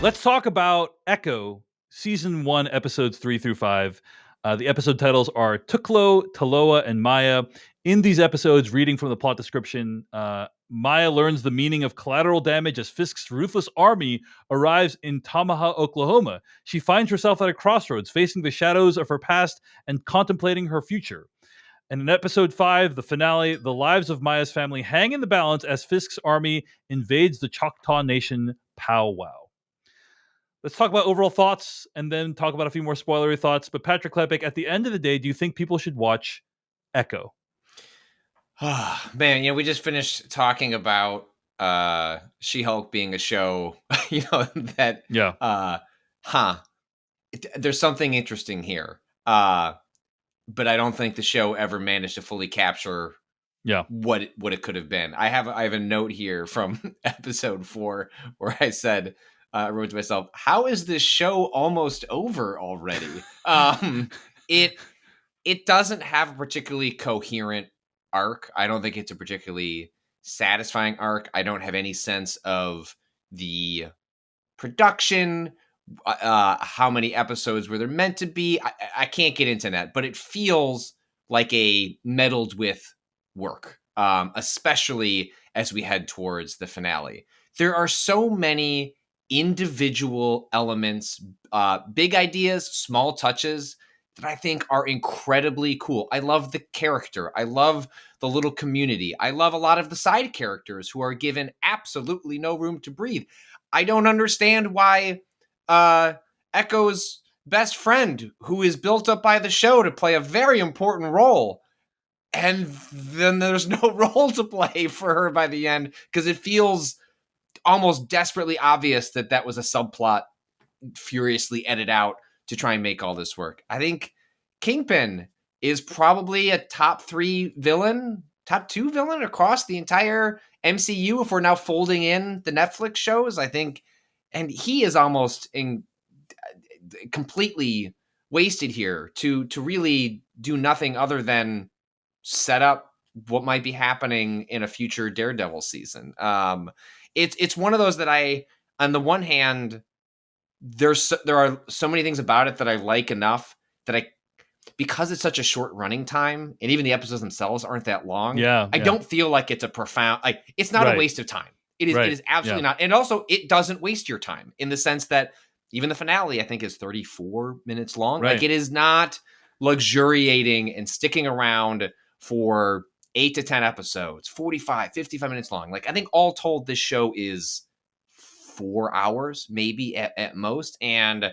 Let's talk about Echo, Season 1, Episodes 3 through 5. The episode titles are Tuklo, Taloa, and Maya. In these episodes, reading from the plot description, Maya learns the meaning of collateral damage as Fisk's ruthless army arrives in Tamaha, Oklahoma. She finds herself at a crossroads, facing the shadows of her past and contemplating her future. And in episode 5, the finale, the lives of Maya's family hang in the balance as Fisk's army invades the Choctaw Nation powwow. Let's talk about overall thoughts and then talk about a few more spoilery thoughts. But Patrick Klepek, at the end of the day, do you think people should watch Echo? Man, we just finished talking about She-Hulk being a show, that there's something interesting here. But I don't think the show ever managed to fully capture what it could have been. I have a note here from episode 4 where I said, I wrote to myself, how is this show almost over already? It doesn't have a particularly coherent arc. I don't think it's a particularly satisfying arc. I don't have any sense of the production, how many episodes were there meant to be. I can't get into that, but it feels like a meddled with work, especially as we head towards the finale. There are so many individual elements, big ideas, small touches that I think are incredibly cool. I love the character. I love the little community. I love a lot of the side characters who are given absolutely no room to breathe. I don't understand why Echo's best friend, who is built up by the show to play a very important role, and then there's no role to play for her by the end, because it feels almost desperately obvious that was a subplot furiously edited out to try and make all this work. I think Kingpin is probably a top 2 villain across the entire MCU if we're now folding in the Netflix shows, I think. And he is almost completely wasted here to really do nothing other than set up what might be happening in a future Daredevil season. It's one of those that I, on the one hand, there are so many things about it that I like enough that because it's such a short running time, and even the episodes themselves aren't that long. I don't feel like it's a profound, it's not a waste of time. It is absolutely not. And also, it doesn't waste your time in the sense that even the finale, I think, is 34 minutes long. Like, it is not luxuriating and sticking around for 8 to 10 episodes, 45, 55 minutes long. Like, I think all told, this show is 4 hours, maybe at most. And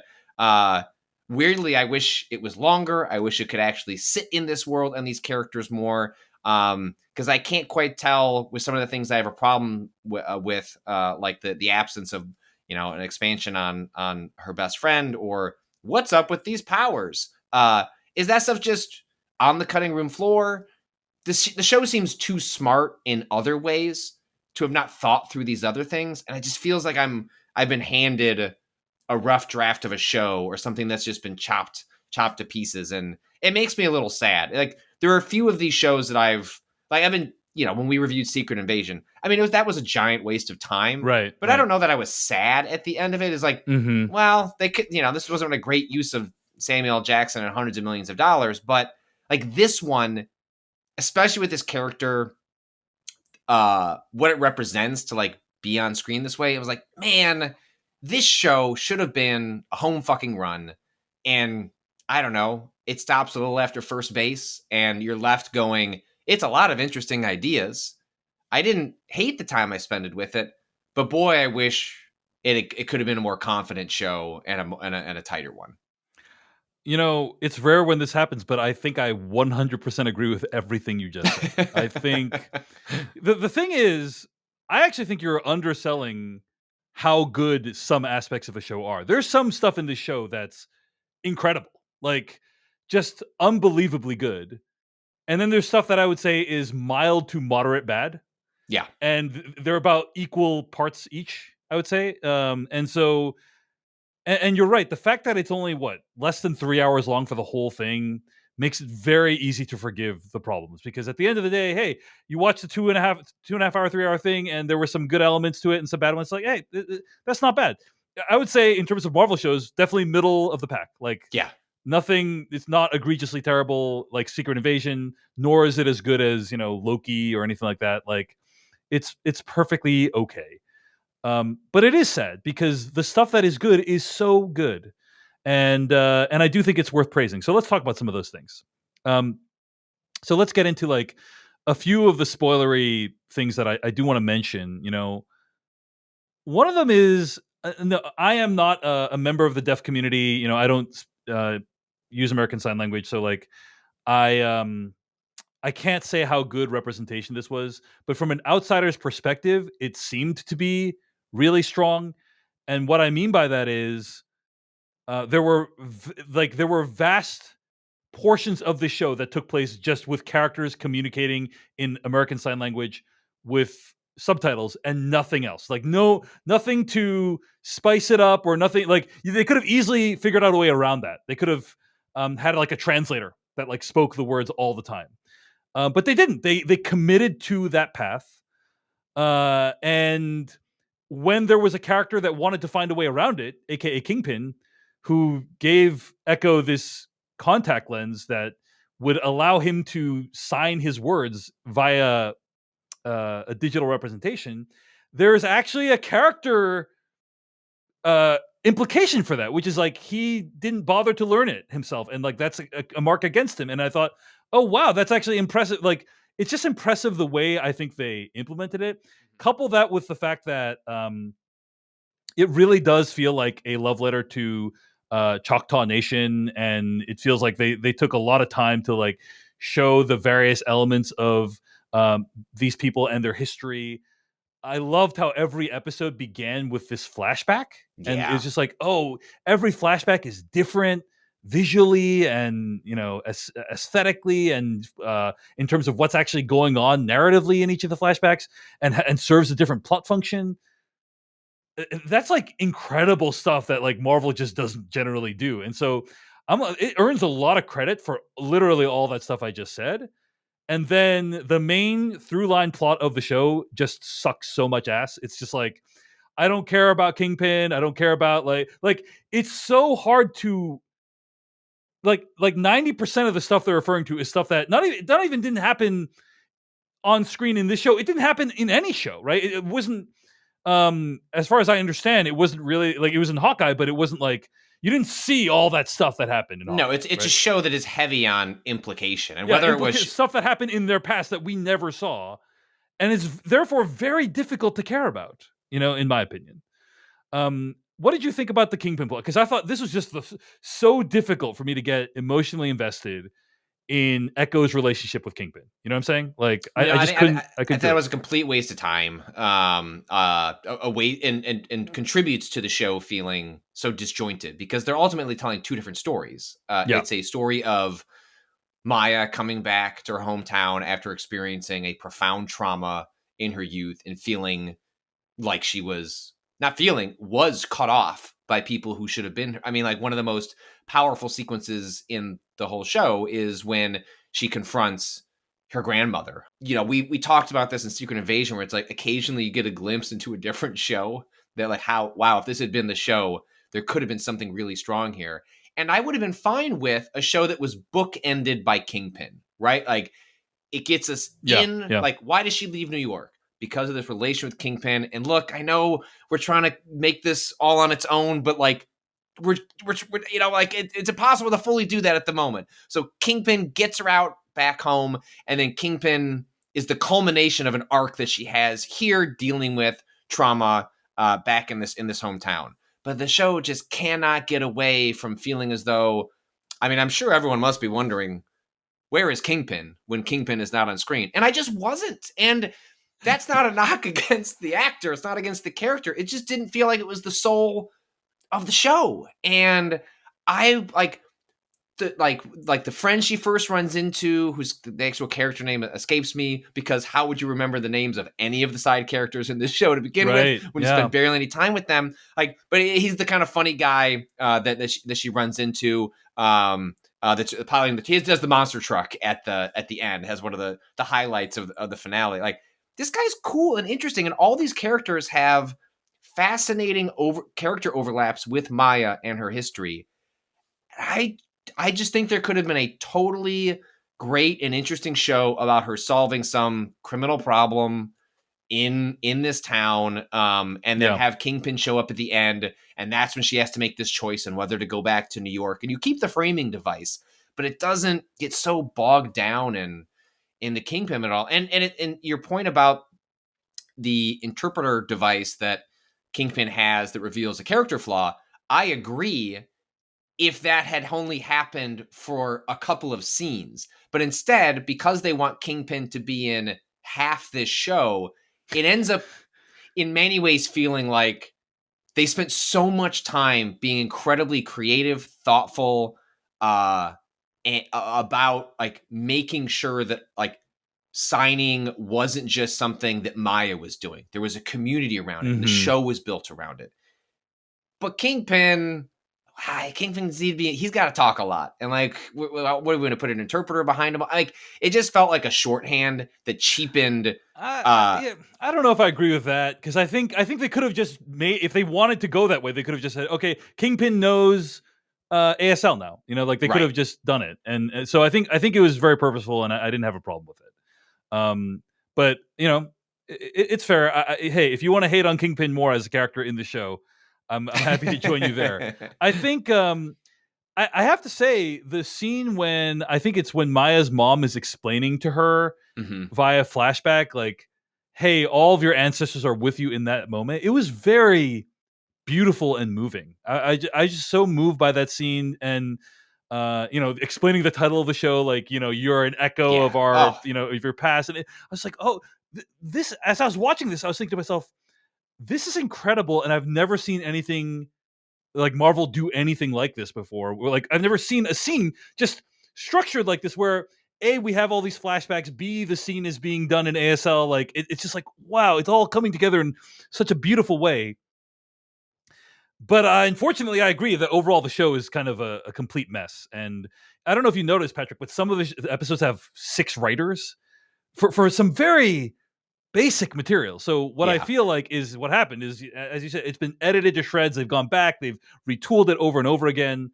weirdly, I wish it was longer. I wish it could actually sit in this world and these characters more. Because I can't quite tell with some of the things I have a problem with, like the absence of, an expansion on her best friend, or what's up with these powers. Is that stuff just on the cutting room floor? The show seems too smart in other ways to have not thought through these other things. And it just feels like I've been handed a rough draft of a show or something that's just been chopped to pieces. And it makes me a little sad. Like, there are a few of these shows that I've been, when we reviewed Secret Invasion, I mean, that was a giant waste of time. Right. But I don't know that I was sad at the end of it. It's like, well, they could, this wasn't a great use of Samuel L. Jackson and hundreds of millions of dollars. But like this one, especially with this character, what it represents to like be on screen this way, it was like, man, this show should have been a home fucking run. And I don't know, it stops a little after first base and you're left going, it's a lot of interesting ideas. I didn't hate the time I spent with it, but boy, I wish it could have been a more confident show and a tighter one. It's rare when this happens, but I think I 100% agree with everything you just said. I think the thing is, I actually think you're underselling how good some aspects of a show are. There's some stuff in this show that's incredible, like just unbelievably good. And then there's stuff that I would say is mild to moderate bad. Yeah. And they're about equal parts each, I would say. And so, and you're right. The fact that it's only less than 3 hours long for the whole thing makes it very easy to forgive the problems, because at the end of the day, hey, you watch the 2.5 hour, 3 hour thing, and there were some good elements to it and some bad ones. Like, hey, that's not bad. I would say in terms of Marvel shows, definitely middle of the pack. Like Yeah. nothing, it's not egregiously terrible like Secret Invasion, nor is it as good as, Loki or anything like that. Like it's perfectly okay. But it is sad because the stuff that is good is so good. And I do think it's worth praising. So let's talk about some of those things. Um, so let's get into like a few of the spoilery things that I do want to mention. One of them is no, I am not a member of the deaf community. I don't uh, use American Sign Language, so like I can't say how good representation this was, but from an outsider's perspective, it seemed to be really strong. And what I mean by that is there were vast portions of the show that took place just with characters communicating in American Sign Language with subtitles and nothing else. Like nothing to spice it up or nothing. Like they could have easily figured out a way around that. They could have had like a translator that like spoke the words all the time. But they didn't. They committed to that path. And when there was a character that wanted to find a way around it, aka Kingpin, who gave Echo this contact lens that would allow him to sign his words via a digital representation, there is actually a character implication for that, which is like he didn't bother to learn it himself, and like that's a mark against him. And I thought, oh wow, that's actually impressive. Like it's just impressive the way I think they implemented it. Couple that with the fact that it really does feel like a love letter to Choctaw Nation, and it feels like they took a lot of time to like show the various elements of these people and their history. I loved how every episode began with this flashback, and Yeah. it's just like, oh, every flashback is different visually and aesthetically and in terms of what's actually going on narratively in each of the flashbacks, and serves a different plot function. That's like incredible stuff that like Marvel just doesn't generally do. And so it earns a lot of credit for literally all that stuff I just said. And then the main through line plot of the show just sucks so much ass. It's just like I don't care about Kingpin. I don't care about like it's so hard to like 90% of the stuff they're referring to is stuff that not even didn't happen on screen in this show. It didn't happen in any show, right? It wasn't as far as I understand, it wasn't really like it was in Hawkeye, but it wasn't like you didn't see all that stuff that happened in No, Hawkeye, it's a right? show that is heavy on implication, and Yeah, whether it was stuff that happened in their past that we never saw, and it's therefore very difficult to care about. In my opinion. What did you think about the Kingpin plot? Because I thought this was just so difficult for me to get emotionally invested in Echo's relationship with Kingpin. You know what I'm saying? Like no, I just couldn't. I I couldn't thought do it it. was a complete waste of time. A way and contributes to the show feeling so disjointed because they're ultimately telling two different stories. Yeah. It's a story of Maya coming back to her hometown after experiencing a profound trauma in her youth and feeling like she was not feeling was cut off by people who should have been. I mean, like one of the most powerful sequences in the whole show is when she confronts her grandmother. We talked about this in Secret Invasion, where it's like occasionally you get a glimpse into a different show that like how wow, if this had been the show, there could have been something really strong here. And I would have been fine with a show that was bookended by Kingpin, right? Like it gets us Yeah. in, Yeah. like, why does she leave New York? Because of this relation with Kingpin. And look, I know we're trying to make this all on its own, but like we're like it's impossible to fully do that at the moment. So Kingpin gets her out back home, and then Kingpin is the culmination of an arc that she has here dealing with trauma back in this hometown. But the show just cannot get away from feeling as though, I mean, I'm sure everyone must be wondering, where is Kingpin when Kingpin is not on screen? And I just wasn't. And that's not a knock against the actor. It's not against the character. It just didn't feel like it was the soul of the show. And I like the friend she first runs into, whose the actual character name escapes me, because how would you remember the names of any of the side characters in this show to begin Right. with when you Yeah. spend barely any time with them? Like, but he's the kind of funny guy that she runs into. That's piloting he does the monster truck at the end, has one of the highlights of the finale. Like, this guy's cool and interesting, and all these characters have fascinating character overlaps with Maya and her history. I I just think there could have been a totally great and interesting show about her solving some criminal problem in this town, and then Yeah. have Kingpin show up at the end, and that's when she has to make this choice on whether to go back to New York. And you keep the framing device, but it doesn't get so bogged down in the Kingpin at all. And your point about the interpreter device that Kingpin has that reveals a character flaw, I agree if that had only happened for a couple of scenes. But instead, because they want Kingpin to be in half this show, it ends up in many ways feeling like they spent so much time being incredibly creative, thoughtful, uh, about like making sure that like signing wasn't just something that Maya was doing. There was a community around it, and the Hmm. show was built around it. But Kingpin he's got to talk a lot. And like, what are we going to put an interpreter behind him? Like, it just felt like a shorthand that cheapened. Yeah, I don't know if I agree with that because I think they could have just made if they wanted to go that way, they could have just said, okay, Kingpin knows ASL now. Like they could Right. have just done it, and so I think it was very purposeful, and I didn't have a problem with it. But it's fair. Hey, if you want to hate on Kingpin more as a character in the show, I'm happy to join you there. I think I have to say the scene when I think it's when Maya's mom is explaining to her Hmm. via flashback, like, hey, all of your ancestors are with you in that moment. It was very beautiful and moving. I just so moved by that scene and explaining the title of the show, like, you're an echo of Yeah. our, Oh, of your past. And I was like, oh, this, as I was watching this, I was thinking to myself, this is incredible. And I've never seen anything like Marvel do anything like this before. Like I've never seen a scene just structured like this where A, we have all these flashbacks, B, the scene is being done in ASL. Like it's just like, wow, it's all coming together in such a beautiful way. But unfortunately, I agree that overall the show is kind of a complete mess. And I don't know if you noticed, Patrick, but some of the episodes have 6 writers for some very basic material. So what I yeah. feel like is what happened is, as you said, it's been edited to shreds. They've gone back, they've retooled it over and over again.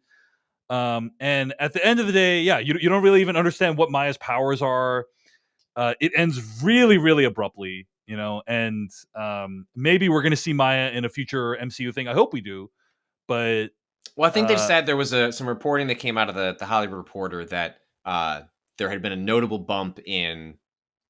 And at the end of the day, yeah, you don't really even understand what Maya's powers are. It ends really, really abruptly, and maybe we're going to see Maya in a future MCU thing. I hope we do, but Well, I think they've uh, said there was some reporting that came out of the Hollywood Reporter that there had been a notable bump in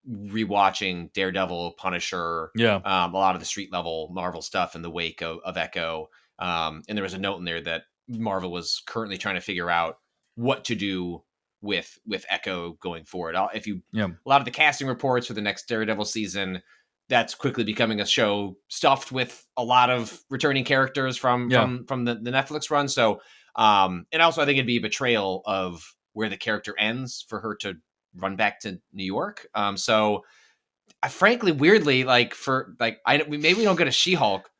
rewatching Daredevil, Punisher, yeah, a lot of the street level Marvel stuff in the wake of Echo. And there was a note in there that Marvel was currently trying to figure out what to do with Echo going forward. If you yeah, a lot of the casting reports for the next Daredevil season, that's quickly becoming a show stuffed with a lot of returning characters from yeah, the Netflix run. So, and also I think it'd be a betrayal of where the character ends for her to run back to New York. So I frankly, weirdly, like for like maybe we don't get a She-Hulk,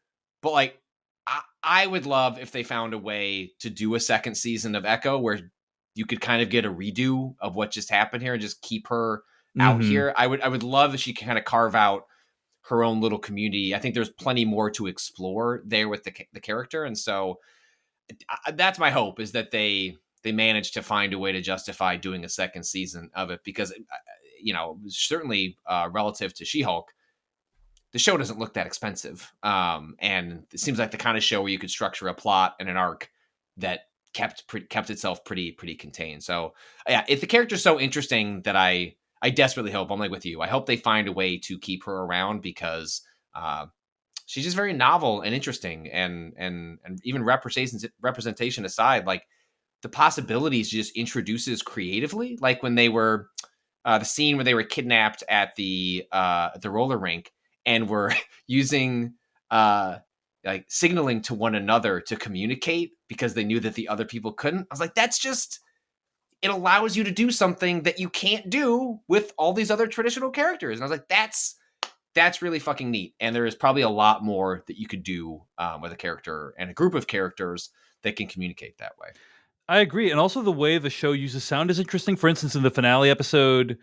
but like I would love if they found a way to do a second season of Echo where you could kind of get a redo of what just happened here and just keep her out hmm, here. I would love if she could kind of carve out her own little community. I think there's plenty more to explore there with the character, and so that's my hope is that they manage to find a way to justify doing a second season of it because certainly relative to She-Hulk, the show doesn't look that expensive, and it seems like the kind of show where you could structure a plot and an arc that kept itself pretty contained. So yeah, if the character's so interesting that I desperately hope, I'm like with you, I hope they find a way to keep her around because uh, she's just very novel and interesting, and even representation aside, like the possibilities she just introduces creatively, like when they were the scene where they were kidnapped at the roller rink and were using uh like signaling to one another to communicate because they knew that the other people couldn't. I was like, that's just, it allows you to do something that you can't do with all these other traditional characters. And I was like, that's really fucking neat. And there is probably a lot more that you could do with a character and a group of characters that can communicate that way. I agree. And also the way the show uses sound is interesting. For instance, in the finale episode,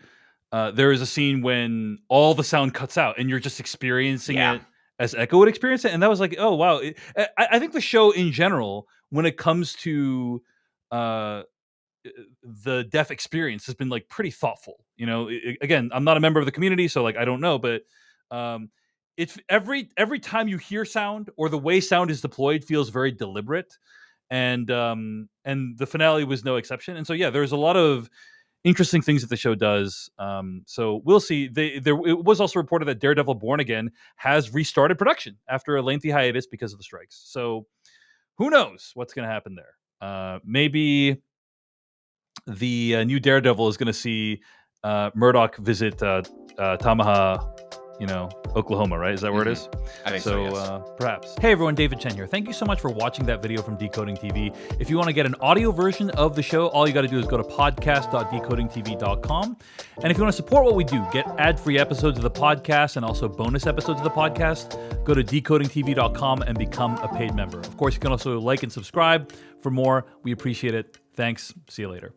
there is a scene when all the sound cuts out and you're just experiencing Yeah. it as Echo would experience it, and that was like, oh wow. I think the show in general, when it comes to uh, the deaf experience, has been like pretty thoughtful. You know, again, I'm not a member of the community, so like I don't know, but um, it's every time you hear sound or the way sound is deployed feels very deliberate, and the finale was no exception. And so yeah, there's a lot of interesting things that the show does. So we'll see. It was also reported that Daredevil Born Again has restarted production after a lengthy hiatus because of the strikes. So who knows what's going to happen there? Maybe the new Daredevil is going to see Murdoch visit Tamaha, Oklahoma, right? Is that where it is? I think so, yes. Perhaps. Hey everyone, David Chen here. Thank you so much for watching that video from Decoding TV. If you want to get an audio version of the show, all you got to do is go to podcast.decodingtv.com. And if you want to support what we do, get ad-free episodes of the podcast and also bonus episodes of the podcast, go to decodingtv.com and become a paid member. Of course, you can also like and subscribe for more. We appreciate it. Thanks. See you later.